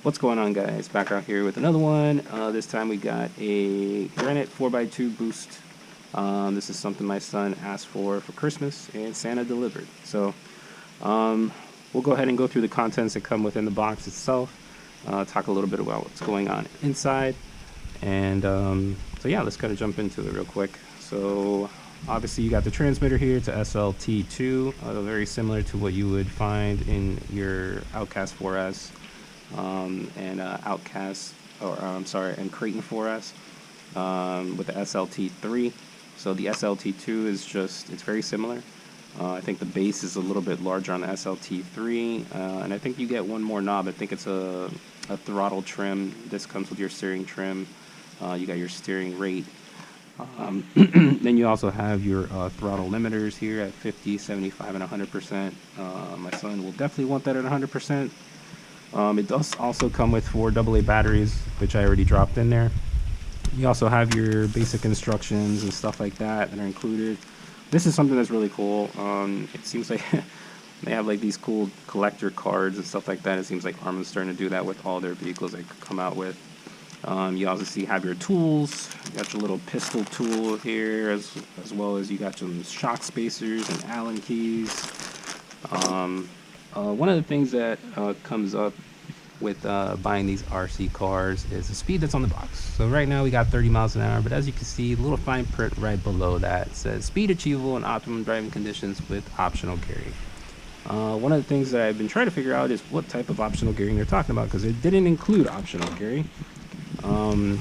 What's going on, guys? Back out here with another one. This time we got a Granite 4x2 boost. This is something my son asked for Christmas and Santa delivered. So we'll go ahead and go through the contents that come within the box itself, talk a little bit about what's going on inside, and so yeah, let's kind of jump into it real quick. So obviously you got the transmitter here to SLT2, very similar to what you would find in your Outcast 4S. And Outcast, and Creighton 4S with the SLT3. So the SLT2 is it's very similar. I think the base is a little bit larger on the SLT3, and I think you get one more knob. I think it's a throttle trim. This comes with your steering trim. You got your steering rate. Then you also have your throttle limiters here at 50, 75, and 100%. My son will definitely want that at 100%. It does also come with 4 AA batteries, which I already dropped in there. You also have your basic instructions and stuff like that are included. This is something that's really cool. It seems like they have like these cool collector cards and stuff like that. It seems like ARRMA's starting to do that with all their vehicles they come out with. You also have your tools. You got your little pistol tool here, as well as you got some shock spacers and Allen keys. One of the things that comes up with buying these RC cars is the speed that's on the box. So right now we got 30 miles an hour, but as you can see, the little fine print right below that says speed achievable in optimum driving conditions with optional gearing. One of the things that I've been trying to figure out is what type of optional gearing they're talking about, because it didn't include optional gearing. And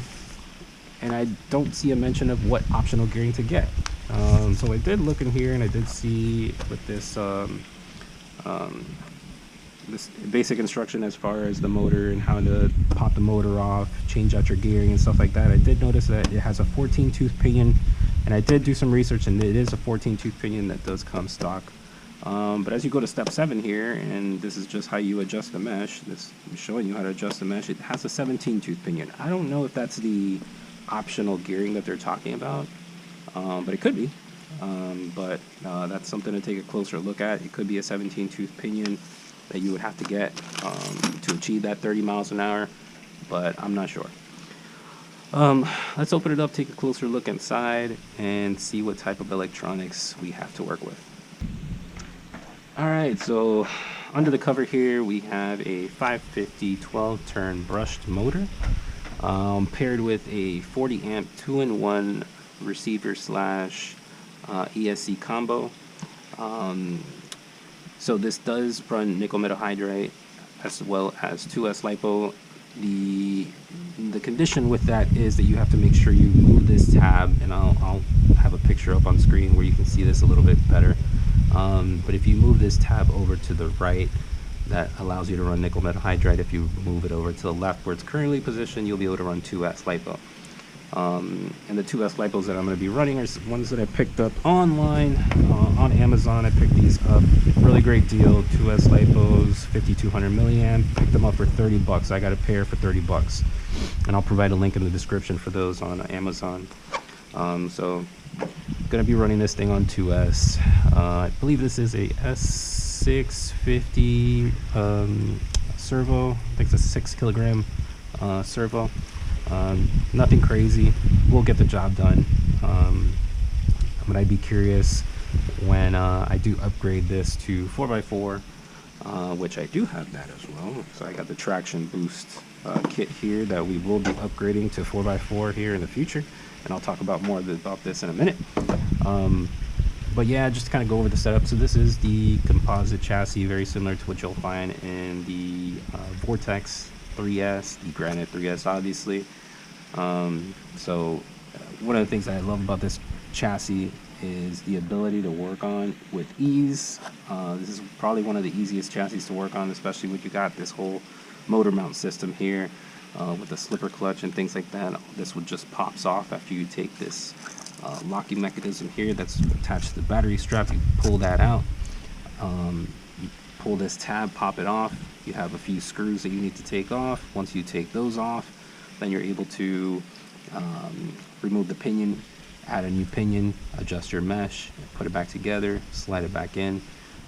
I don't see a mention of what optional gearing to get. So I did look in here, and I did see with this this basic instruction as far as the motor and how to pop the motor off, change out your gearing and stuff like that. I did notice that it has a 14-tooth pinion, and I did do some research, and it is a 14-tooth pinion that does come stock. But as you go to step 7 here, and this is just how you adjust the mesh, this is showing you how to adjust the mesh, it has a 17-tooth pinion. I don't know if that's the optional gearing that they're talking about, but it could be. But that's something to take a closer look at. It could be a 17-tooth pinion that you would have to get to achieve that 30 miles an hour, but I'm not sure. Let's open it up, take a closer look inside, and see what type of electronics we have to work with. Alright, so under the cover here we have a 550 12-turn brushed motor, paired with a 40 amp 2-in-1 receiver slash ESC combo. So this does run nickel metal hydride as well as 2S LiPo. The condition with that is that you have to make sure you move this tab, and I'll have a picture up on screen where you can see this a little bit better. But if you move this tab over to the right, that allows you to run nickel metal hydride. If you move it over to the left where it's currently positioned, you'll be able to run 2S LiPo. And the 2S LiPos that I'm going to be running are ones that I picked up online on Amazon. I picked these up, really great deal. 2S LiPos, 5200 milliamp. Picked them up for 30 bucks. I got a pair for 30 bucks, and I'll provide a link in the description for those on Amazon. So going to be running this thing on 2S. I believe this is a S650 servo. I think it's a 6 kilogram servo. Nothing crazy. We'll get the job done. But I'd be curious when I do upgrade this to 4x4, which I do have that as well. So I got the traction boost kit here that we will be upgrading to 4x4 here in the future, and I'll talk about more about this in a minute. But yeah, just to kind of go over the setup. So this is the composite chassis, very similar to what you'll find in the Vortex 3S, the Granite 3S, obviously. So one of the things that I love about this chassis is the ability to work on with ease. This is probably one of the easiest chassis to work on, especially when you got this whole motor mount system here with the slipper clutch and things like that. This would just pops off after you take this locking mechanism here that's attached to the battery strap. You pull that out, you pull this tab, pop it off. You have a few screws that you need to take off. Once you take those off, then you're able to remove the pinion, add a new pinion, adjust your mesh, put it back together, slide it back in.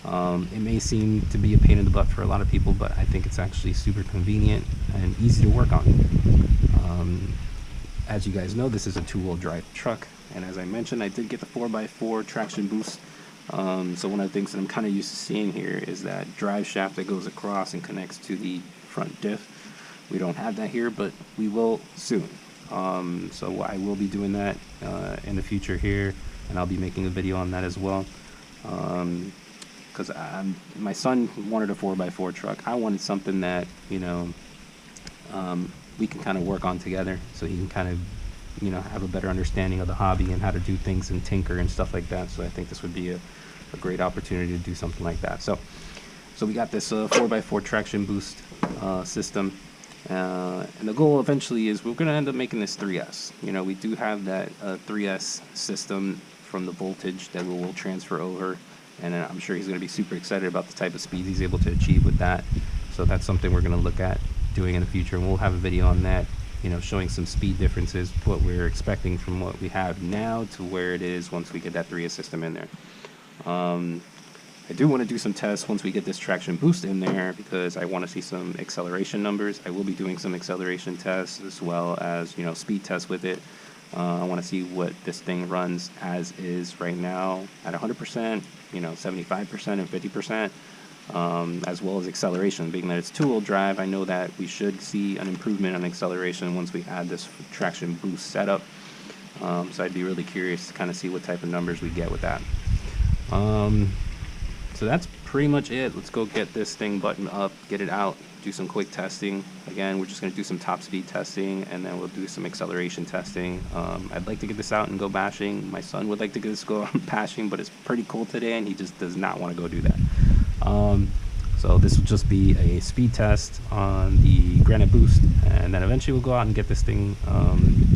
It may seem to be a pain in the butt for a lot of people, but I think it's actually super convenient and easy to work on. As you guys know, this is a two-wheel drive truck, and as I mentioned, I did get the 4x4 traction boost. So one of the things that I'm kind of used to seeing here is that drive shaft that goes across and connects to the front diff. We don't have that here, but we will soon. So I will be doing that in the future here, and I'll be making a video on that as well. Because my son wanted a 4x4 truck. I wanted something that, you know, we can kind of work on together, so he can kind of, you know, have a better understanding of the hobby and how to do things and tinker and stuff like that. So I think this would be a great opportunity to do something like that. So we got this 4x4 traction boost system, and the goal eventually is we're going to end up making this 3S. You know, we do have that 3S system from the voltage that we'll transfer over, and I'm sure he's going to be super excited about the type of speed he's able to achieve with that. So that's something we're going to look at doing in the future, and we'll have a video on that, you know, showing some speed differences, what we're expecting from what we have now to where it is once we get that 3S system in there. I do want to do some tests once we get this traction boost in there, because I want to see some acceleration numbers. I will be doing some acceleration tests as well as, you know, speed tests with it. I want to see what this thing runs as is right now at 100%, you know, 75% and 50%. As well as acceleration. Being that it's two-wheel drive, I know that we should see an improvement on acceleration once we add this traction boost setup. So I'd be really curious to kind of see what type of numbers we get with that. So that's pretty much it. Let's go get this thing buttoned up, get it out, do some quick testing. Again, we're just going to do some top speed testing, and then we'll do some acceleration testing. I'd like to get this out and go bashing. My son would like to get this go out bashing, but it's pretty cold today, and he just does not want to go do that. So this will just be a speed test on the Granite Boost, and then eventually we'll go out and get this thing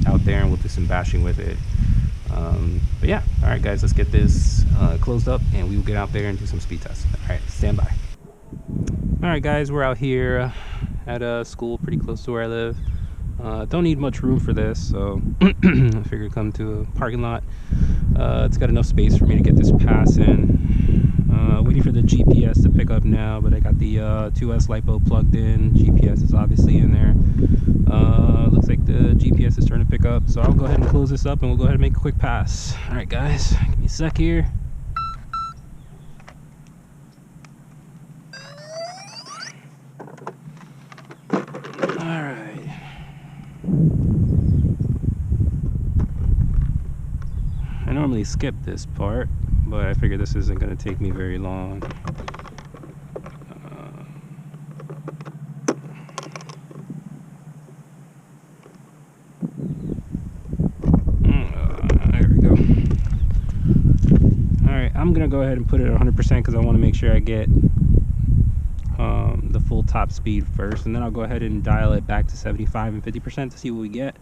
out there, and we'll do some bashing with it. But yeah, all right guys, let's get this closed up, and we will get out there and do some speed tests. All right, stand by. All right guys, we're out here at a school pretty close to where I live. Don't need much room for this, so I figured come to a parking lot. It's got enough space for me to get this pass in. Waiting for the GPS to pick up now, but I got the 2S LiPo plugged in. GPS is obviously in there. Looks like the GPS is starting to pick up, so I'll go ahead and close this up, and we'll go ahead and make a quick pass. All right guys, give me a sec here. Alright. I normally skip this part, but I figure this isn't going to take me very long. There we go. Alright, I'm going to go ahead and put it at 100% because I want to make sure I get the full top speed first, and then I'll go ahead and dial it back to 75 and 50% to see what we get.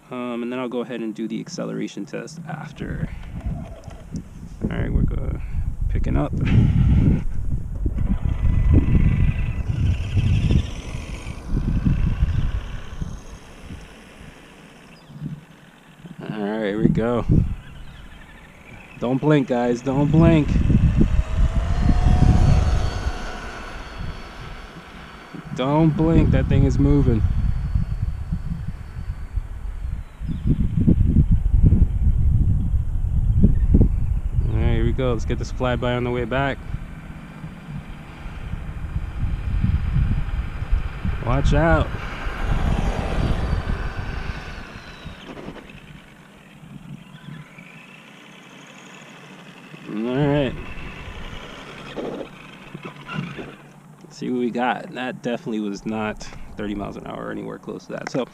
And then I'll go ahead and do the acceleration test after. Alright, we're picking up. Alright, here we go. Don't blink, guys, don't blink. Don't blink, that thing is moving. Alright, here we go. Let's get this flyby on the way back. Watch out. Alright. See what we got. That definitely was not 30 miles an hour or anywhere close to that. So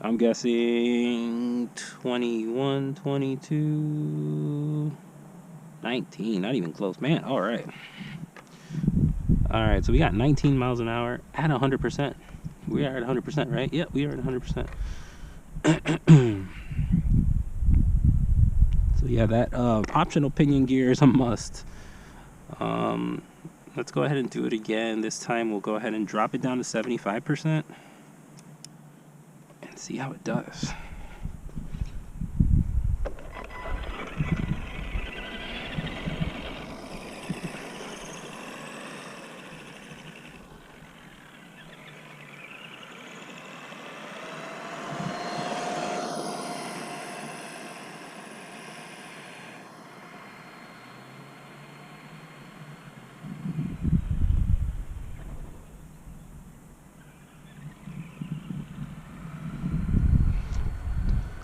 I'm guessing 21, 22, 19, not even close, man. All right. All right, so we got 19 miles an hour at 100%. We are at 100%, right? Yep, we are at 100%. So yeah, that optional pinion gear is a must. Let's go ahead and do it again. This time we'll go ahead and drop it down to 75% and see how it does.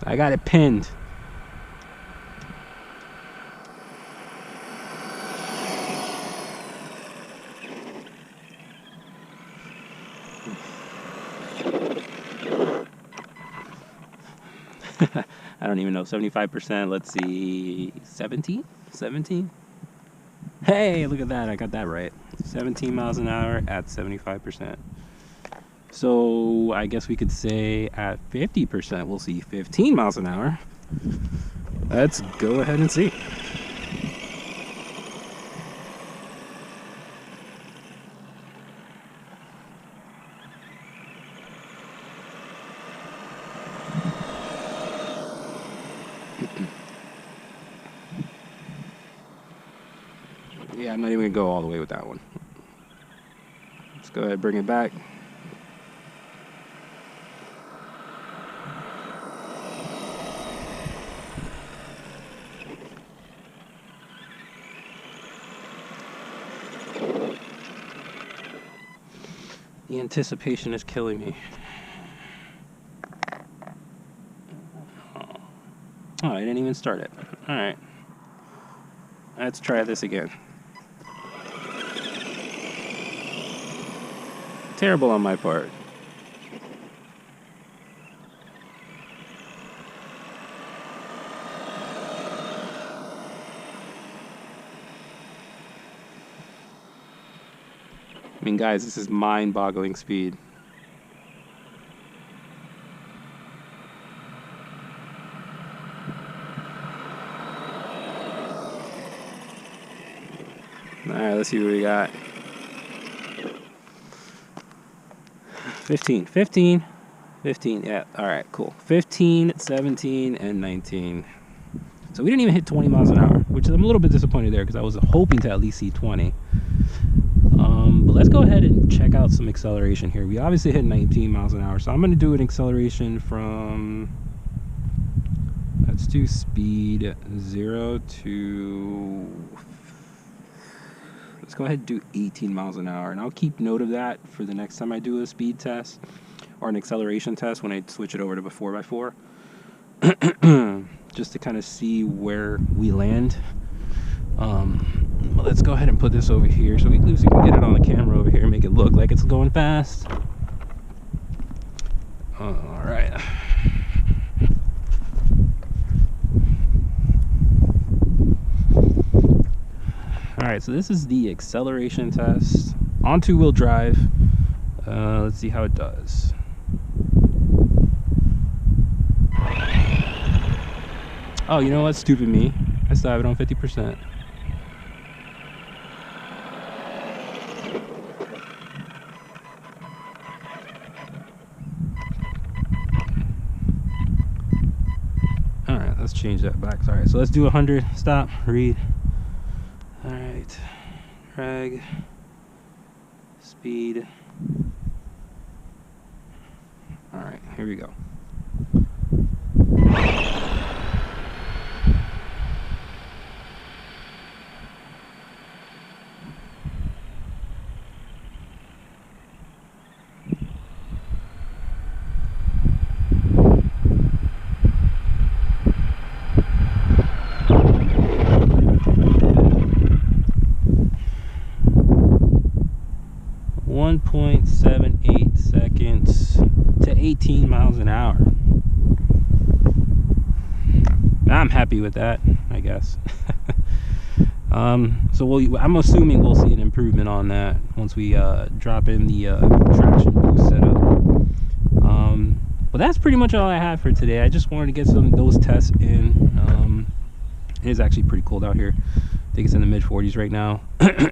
I got it pinned. I don't even know. 75%. Let's see. 17? 17? Hey, look at that. I got that right. 17 miles an hour at 75%. So I guess we could say at 50% we'll see 15 miles an hour. Let's go ahead and see. Yeah, I'm not even gonna go all the way with that one. Let's go ahead and bring it back. The anticipation is killing me. Oh, I didn't even start it. Alright. Let's try this again. Terrible on my part. I mean, guys, this is mind-boggling speed. Alright, let's see what we got. 15, yeah, alright, cool. 15, 17, and 19. So we didn't even hit 20 miles an hour, which I'm a little bit disappointed there because I was hoping to at least see 20. But let's go ahead and check out some acceleration here. We obviously hit 19 miles an hour, so I'm going to do an acceleration from, let's do speed 0 to, let's go ahead and do 18 miles an hour, and I'll keep note of that for the next time I do a speed test or an acceleration test when I switch it over to a 4x4. Just to kind of see where we land. Let's go ahead and put this over here so we can get it on the camera over here and make it look like it's going fast. Alright. Alright, so this is the acceleration test on two-wheel drive. Let's see how it does. Oh, you know what? Stupid me. I still have it on 50%. Alright, let's change that back. Alright, so let's do 100. Stop. Read. Alright. Drag. Speed. Alright, here we go. .78 seconds to 18 miles an hour. I'm happy with that, I guess. So I'm assuming we'll see an improvement on that once we drop in the traction boost setup. But that's pretty much all I have for today. I just wanted to get some of those tests in. It is actually pretty cold out here. I think it's in the mid 40s right now.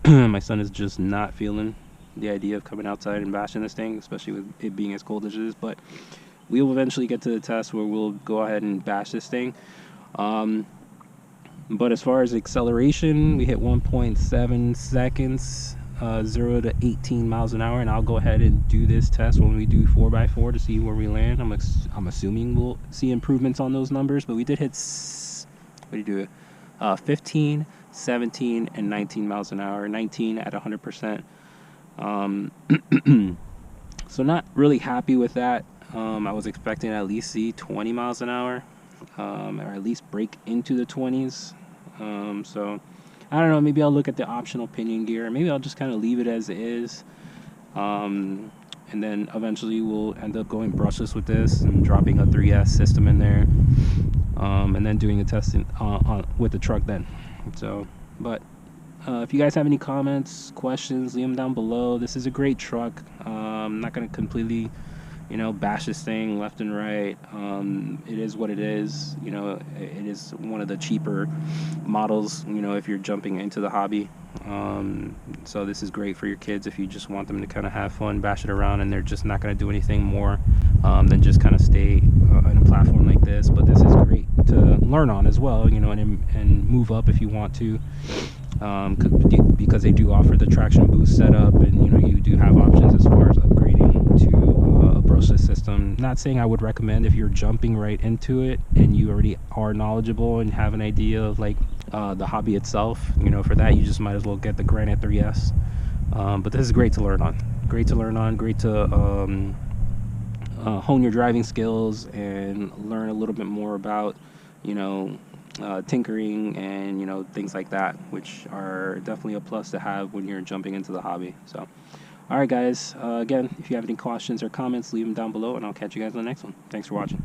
My son is just not feeling the idea of coming outside and bashing this thing, especially with it being as cold as it is. But we will eventually get to the test where we'll go ahead and bash this thing. But as far as acceleration, we hit 1.7 seconds, 0 to 18 miles an hour, and I'll go ahead and do this test when we do 4x4 to see where we land. I'm assuming we'll see improvements on those numbers, but we did hit 15, 17, and 19 miles an hour, 19 at 100%. So not really happy with that. I was expecting to at least see 20 miles an hour. or at least break into the 20s. So I don't know, maybe I'll look at the optional pinion gear. Maybe I'll just kind of leave it as it is. And then eventually we'll end up going brushless with this and dropping a 3S system in there, and then doing the testing with the truck then. So, but if you guys have any comments, questions, leave them down below. This is a great truck. I'm not going to completely, bash this thing left and right. It is what it is. It is one of the cheaper models, if you're jumping into the hobby. So this is great for your kids if you just want them to kind of have fun, bash it around, and they're just not going to do anything more than just kind of stay on a platform like this. But this is great to learn on as well, and move up if you want to, because they do offer the traction boost setup, and you do have options as far as upgrading to a brushless system. Not saying I would recommend if you're jumping right into it and you already are knowledgeable and have an idea of like the hobby itself. For that you just might as well get the Granite 3S. But this is great to learn on. Great to hone your driving skills and learn a little bit more about tinkering and things like that, which are definitely a plus to have when you're jumping into the hobby. So alright guys, again, if you have any questions or comments, leave them down below and I'll catch you guys on the next one. Thanks for watching.